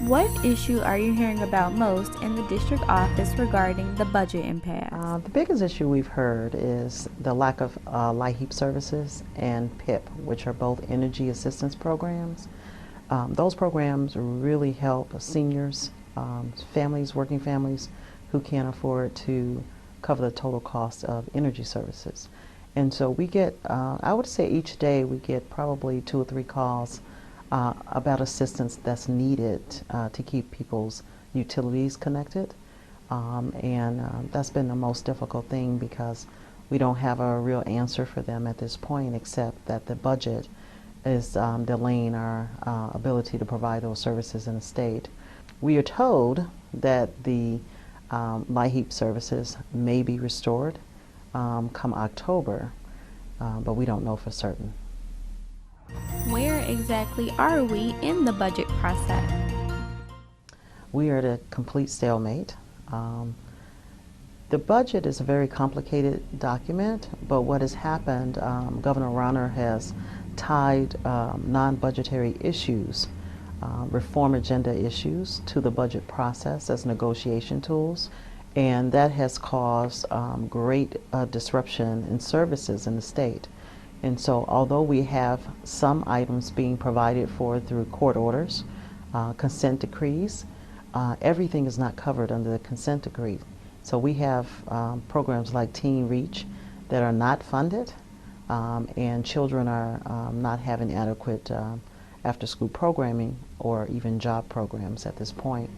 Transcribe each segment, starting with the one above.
What issue are you hearing about most in the district office regarding the budget impasse? The biggest issue we've heard is the lack of LIHEAP services and PIP, which are both energy assistance programs. Those programs really help seniors, families, working families who can't afford to cover the total cost of energy services. And so we get, I would say each day we get probably 2 or 3 calls about assistance that's needed to keep people's utilities connected. That's been the most difficult thing because we don't have a real answer for them at this point, except that the budget is delaying our ability to provide those services in the state. We are told that the LIHEAP services may be restored come October, but we don't know for certain. Where exactly are we in the budget process? We are at a complete stalemate. The budget is a very complicated document, but what has happened, Governor Rauner has tied non-budgetary issues, reform agenda issues, to the budget process as negotiation tools, and that has caused great disruption in services in the state. And so although we have some items being provided for through court orders, consent decrees, everything is not covered under the consent decree. So we have programs like Teen Reach that are not funded, and children are not having adequate after-school programming or even job programs at this point.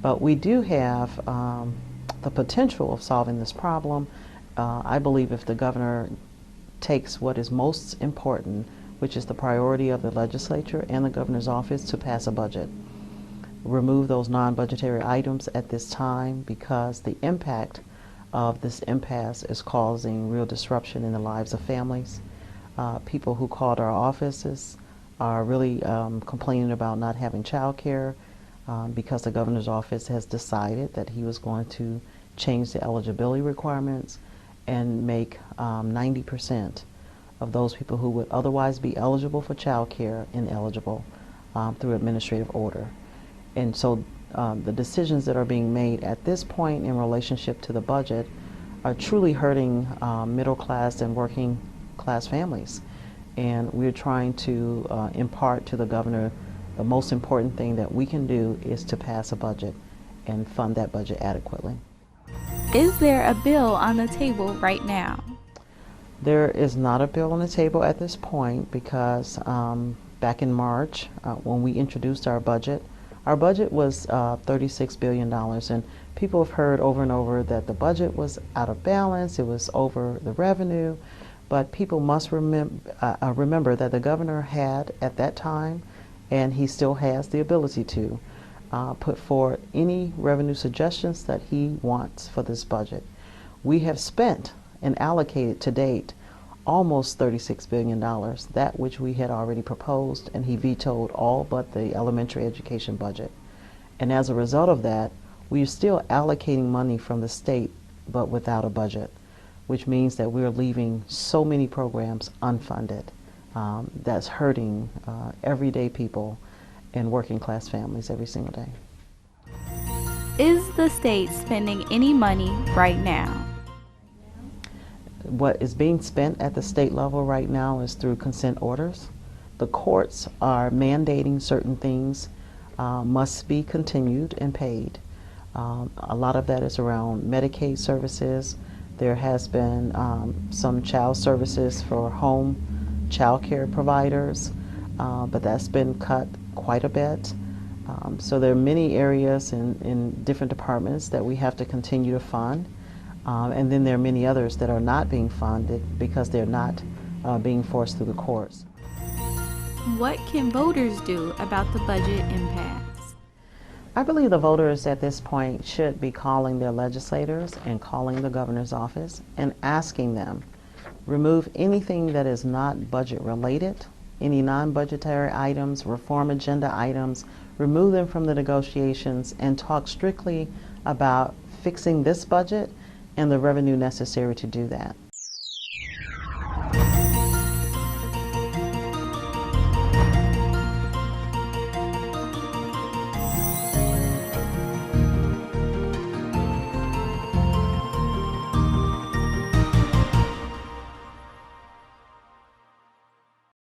But we do have the potential of solving this problem. I believe if the governor takes what is most important, which is the priority of the legislature and the governor's office, to pass a budget. Remove those non-budgetary items at this time because the impact of this impasse is causing real disruption in the lives of families. People who called our offices are really complaining about not having child care because the governor's office has decided that he was going to change the eligibility requirements and make 90% of those people who would otherwise be eligible for child care ineligible through administrative order. And so the decisions that are being made at this point in relationship to the budget are truly hurting middle class and working class families. And we're trying to impart to the governor the most important thing that we can do is to pass a budget and fund that budget adequately. Is there a bill on the table right now? There is not a bill on the table at this point because back in March, when we introduced our budget was $36 billion, and people have heard over and over that the budget was out of balance, it was over the revenue, but people must remember that the governor had at that time, and he still has the ability to, put forward any revenue suggestions that he wants for this budget. We have spent and allocated to date almost $36 billion, that which we had already proposed, and he vetoed all but the elementary education budget. And as a result of that, we are still allocating money from the state, but without a budget, which means that we're leaving so many programs unfunded. That's hurting everyday people and working class families every single day. Is the state spending any money right now? What is being spent at the state level right now is through consent orders. The courts are mandating certain things must be continued and paid. A lot of that is around Medicaid services. There has been some child services for home child care providers, but that's been cut quite a bit. So there are many areas in different departments that we have to continue to fund. And then there are many others that are not being funded because they're not being forced through the courts. What can voters do about the budget impasse? I believe the voters at this point should be calling their legislators and calling the governor's office and asking them, remove anything that is not budget related, any non-budgetary items, reform agenda items, remove them from the negotiations and talk strictly about fixing this budget and the revenue necessary to do that.